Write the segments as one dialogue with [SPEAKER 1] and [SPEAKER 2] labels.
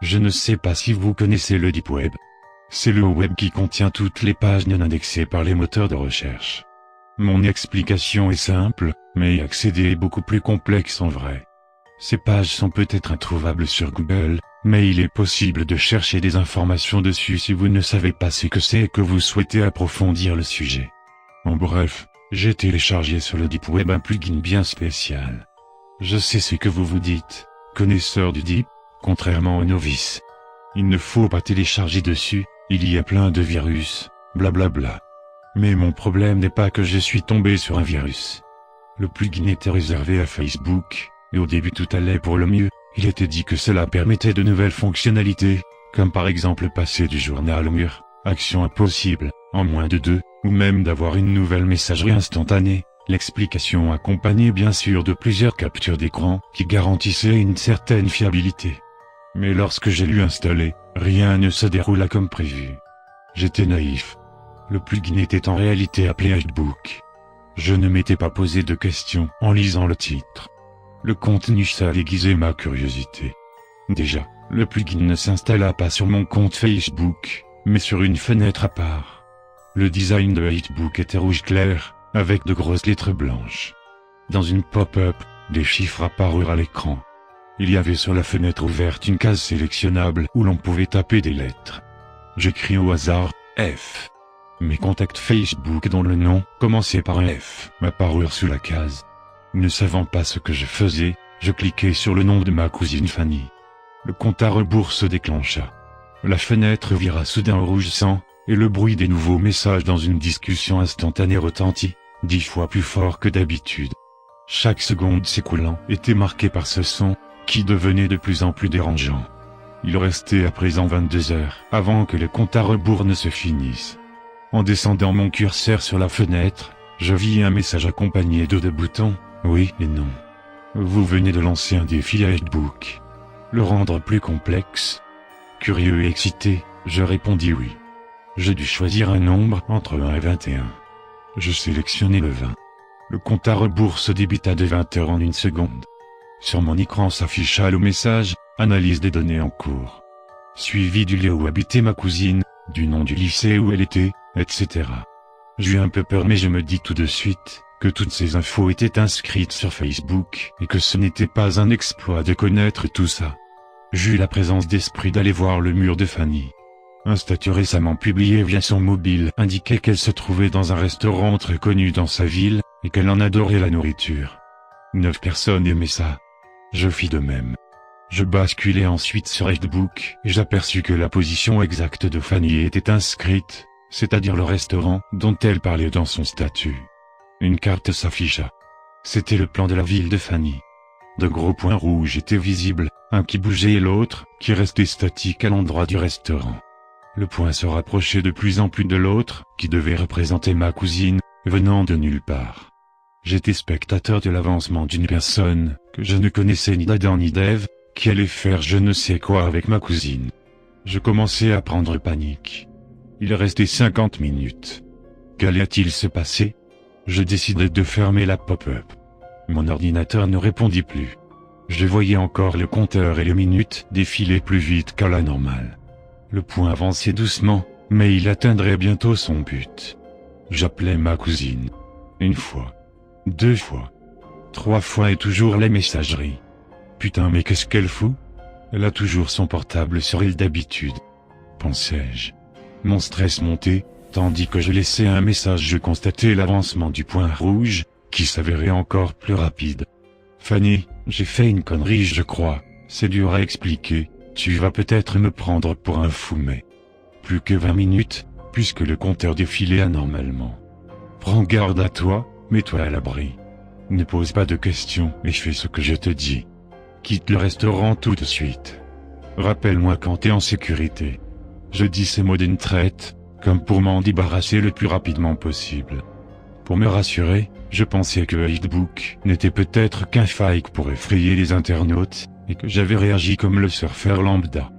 [SPEAKER 1] Je ne sais pas si vous connaissez le Deep Web. C'est le web qui contient toutes les pages non indexées par les moteurs de recherche. Mon explication est simple, mais y accéder est beaucoup plus complexe en vrai. Ces pages sont peut-être introuvables sur Google, mais il est possible de chercher des informations dessus si vous ne savez pas ce que c'est et que vous souhaitez approfondir le sujet. En bref, j'ai téléchargé sur le Deep Web un plugin bien spécial. Je sais ce que vous vous dites, connaisseur du Deep, contrairement aux novices. Il ne faut pas télécharger dessus, il y a plein de virus, blablabla. Mais mon problème n'est pas que je suis tombé sur un virus. Le plugin était réservé à Facebook, et au début tout allait pour le mieux. Il était dit que cela permettait de nouvelles fonctionnalités, comme par exemple passer du journal au mur, action impossible, en moins de 2, ou même d'avoir une nouvelle messagerie instantanée, l'explication accompagnée bien sûr de plusieurs captures d'écran qui garantissaient une certaine fiabilité. Mais lorsque j'ai lu installer, rien ne se déroula comme prévu. J'étais naïf. Le plugin était en réalité appelé Hidebook. Je ne m'étais pas posé de questions en lisant le titre. Le contenu seul aiguisait ma curiosité. Déjà, le plugin ne s'installa pas sur mon compte Facebook, mais sur une fenêtre à part. Le design de Hidebook était rouge clair, avec de grosses lettres blanches. Dans une pop-up, des chiffres apparurent à l'écran. Il y avait sur la fenêtre ouverte une case sélectionnable où l'on pouvait taper des lettres. J'écris au hasard, F. Mes contacts Facebook dont le nom commençait par un F m'apparurent sous la case. Ne savant pas ce que je faisais, je cliquai sur le nom de ma cousine Fanny. Le compte à rebours se déclencha. La fenêtre vira soudain au rouge sang, et le bruit des nouveaux messages dans une discussion instantanée retentit, 10 fois plus fort que d'habitude. Chaque seconde s'écoulant était marquée par ce son, qui devenait de plus en plus dérangeant. Il restait à présent 22 heures avant que le compte à rebours ne se finisse. En descendant mon curseur sur la fenêtre, je vis un message accompagné de 2 boutons, oui et non. Vous venez de lancer un défi à Hidebook. Le rendre plus complexe? Curieux et excité, je répondis oui. Je dus choisir un nombre entre 1 et 21. Je sélectionnai le 20. Le compte à rebours se débita de 20 heures en 1 seconde. Sur mon écran s'afficha le message, analyse des données en cours. Suivi du lieu où habitait ma cousine, du nom du lycée où elle était, etc. J'eus un peu peur mais je me dis tout de suite, que toutes ces infos étaient inscrites sur Facebook, et que ce n'était pas un exploit de connaître tout ça. J'eus la présence d'esprit d'aller voir le mur de Fanny. Un statut récemment publié via son mobile indiquait qu'elle se trouvait dans un restaurant très connu dans sa ville, et qu'elle en adorait la nourriture. 9 personnes aimaient ça. Je fis de même. Je basculai ensuite sur Hidebook, et j'aperçus que la position exacte de Fanny était inscrite, c'est-à-dire le restaurant dont elle parlait dans son statut. Une carte s'afficha. C'était le plan de la ville de Fanny. De gros points rouges étaient visibles, un qui bougeait et l'autre, qui restait statique à l'endroit du restaurant. Le point se rapprochait de plus en plus de l'autre, qui devait représenter ma cousine, venant de nulle part. J'étais spectateur de l'avancement d'une personne, que je ne connaissais ni d'Adam ni d'Ève, qui allait faire je ne sais quoi avec ma cousine. Je commençais à prendre panique. Il restait 50 minutes. Qu'allait-il se passer? Je décidai de fermer la pop-up. Mon ordinateur ne répondit plus. Je voyais encore le compteur et les minutes défiler plus vite qu'à la normale. Le point avançait doucement, mais il atteindrait bientôt son but. J'appelais ma cousine. 1 fois. 2 fois. 3 fois et toujours la messagerie. Putain mais qu'est-ce qu'elle fout? Elle a toujours son portable sur elle d'habitude. Pensais-je. Mon stress montait, tandis que je laissais un message je constatais l'avancement du point rouge, qui s'avérait encore plus rapide. Fanny, j'ai fait une connerie je crois, c'est dur à expliquer, tu vas peut-être me prendre pour un fou mais... Plus que 20 minutes, puisque le compteur défilait anormalement. Prends garde à toi, mets-toi à l'abri. Ne pose pas de questions et fais ce que je te dis. Quitte le restaurant tout de suite. Rappelle-moi quand t'es en sécurité. Je dis ces mots d'une traite, comme pour m'en débarrasser le plus rapidement possible. Pour me rassurer, je pensais que Hidebook n'était peut-être qu'un fake pour effrayer les internautes, et que j'avais réagi comme le surfeur lambda.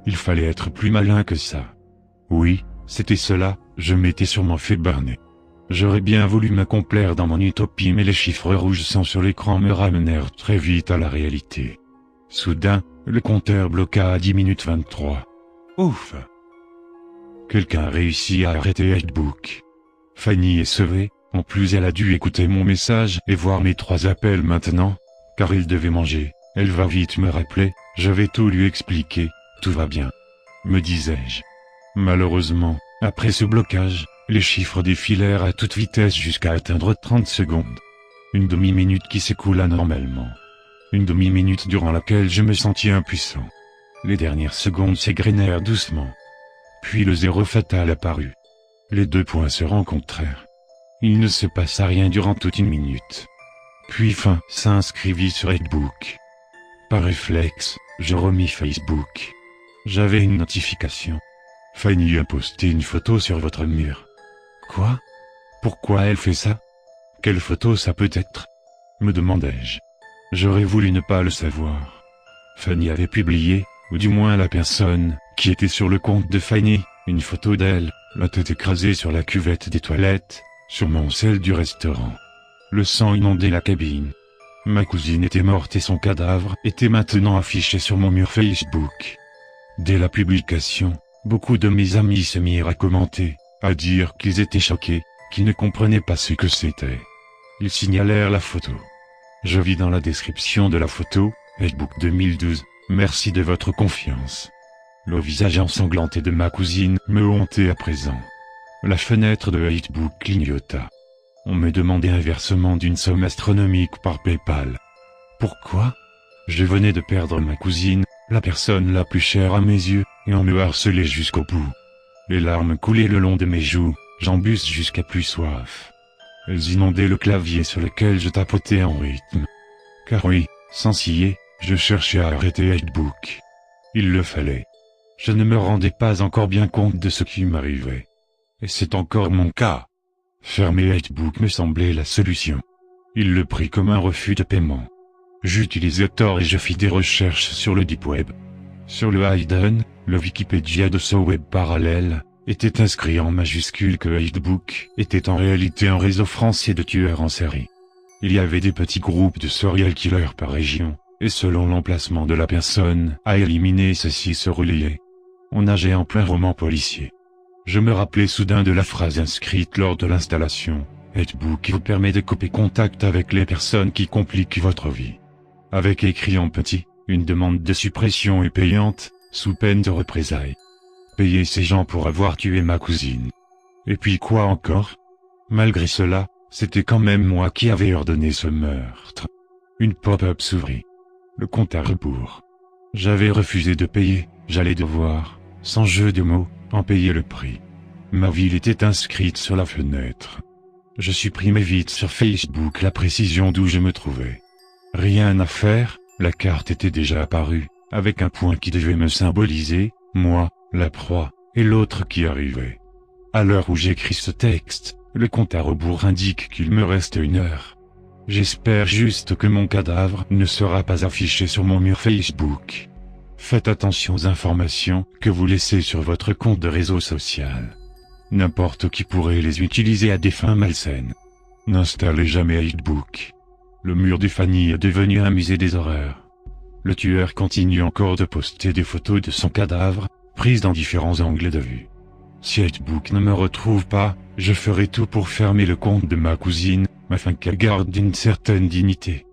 [SPEAKER 1] Il fallait être plus malin que ça. Oui, c'était cela, je m'étais sûrement fait berner. J'aurais bien voulu me complaire dans mon utopie mais les chiffres rouges sang sur l'écran me ramenèrent très vite à la réalité. Soudain, le compteur bloqua à 10 minutes 23. Ouf! Quelqu'un a réussi à arrêter Facebook. Fanny est sauvée, en plus elle a dû écouter mon message et voir mes 3 appels maintenant, car il devait manger, elle va vite me rappeler, je vais tout lui expliquer, tout va bien. Me disais-je. Malheureusement, après ce blocage, les chiffres défilèrent à toute vitesse jusqu'à atteindre 30 secondes. Une demi-minute qui s'écoula normalement. Une demi-minute durant laquelle je me sentis impuissant. Les dernières secondes s'égrenèrent doucement. Puis le zéro fatal apparut. Les 2 points se rencontrèrent. Il ne se passa rien durant toute une minute. Puis fin s'inscrivit sur Facebook. Par réflexe, je remis Facebook. J'avais une notification. Fanny a posté une photo sur votre mur. Quoi? Pourquoi elle fait ça? Quelle photo ça peut être? Me demandai-je. J'aurais voulu ne pas le savoir. Fanny avait publié, ou du moins la personne, qui était sur le compte de Fanny, une photo d'elle, la tête écrasée sur la cuvette des toilettes, sûrement celle du restaurant. Le sang inondait la cabine. Ma cousine était morte et son cadavre était maintenant affiché sur mon mur Facebook. Dès la publication, beaucoup de mes amis se mirent à commenter, à dire qu'ils étaient choqués, qu'ils ne comprenaient pas ce que c'était. Ils signalèrent la photo. Je vis dans la description de la photo, Facebook 2012, merci de votre confiance. Le visage ensanglanté de ma cousine me hontait à présent. La fenêtre de Facebook clignota. On me demandait un versement d'une somme astronomique par PayPal. Pourquoi? Je venais de perdre ma cousine, la personne la plus chère à mes yeux, et on me harcelait jusqu'au bout. Les larmes coulaient le long de mes joues, j'en busse jusqu'à plus soif. Elles inondaient le clavier sur lequel je tapotais en rythme. Car oui, sans ciller, je cherchais à arrêter Facebook. Il le fallait. Je ne me rendais pas encore bien compte de ce qui m'arrivait. Et c'est encore mon cas. Fermer Facebook me semblait la solution. Il le prit comme un refus de paiement. J'utilisais Tor et je fis des recherches sur le Deep Web. Sur le Hayden, le Wikipédia de ce web parallèle, était inscrit en majuscule que Facebook était en réalité un réseau français de tueurs en série. Il y avait des petits groupes de serial killers par région, et selon l'emplacement de la personne à éliminer, ceux-ci se reliaient. On nageait en plein roman policier. Je me rappelais soudain de la phrase inscrite lors de l'installation, Facebook vous permet de couper contact avec les personnes qui compliquent votre vie. Avec écrit en petit, une demande de suppression est payante, sous peine de représailles. Payer ces gens pour avoir tué ma cousine. Et puis quoi encore? Malgré cela, c'était quand même moi qui avais ordonné ce meurtre. Une pop-up s'ouvrit. Le compte à rebours. J'avais refusé de payer, j'allais devoir, sans jeu de mots, en payer le prix. Ma ville était inscrite sur la fenêtre. Je supprimais vite sur Facebook la précision d'où je me trouvais. Rien à faire, la carte était déjà apparue, avec un point qui devait me symboliser, moi, la proie, et l'autre qui arrivait. À l'heure où j'écris ce texte, le compte à rebours indique qu'il me reste 1 heure. J'espère juste que mon cadavre ne sera pas affiché sur mon mur Facebook. Faites attention aux informations que vous laissez sur votre compte de réseau social. N'importe qui pourrait les utiliser à des fins malsaines. N'installez jamais Facebook. Le mur de Fanny est devenu un musée des horreurs. Le tueur continue encore de poster des photos de son cadavre, prises dans différents angles de vue. Si Facebook ne me retrouve pas, je ferai tout pour fermer le compte de ma cousine, afin qu'elle garde une certaine dignité.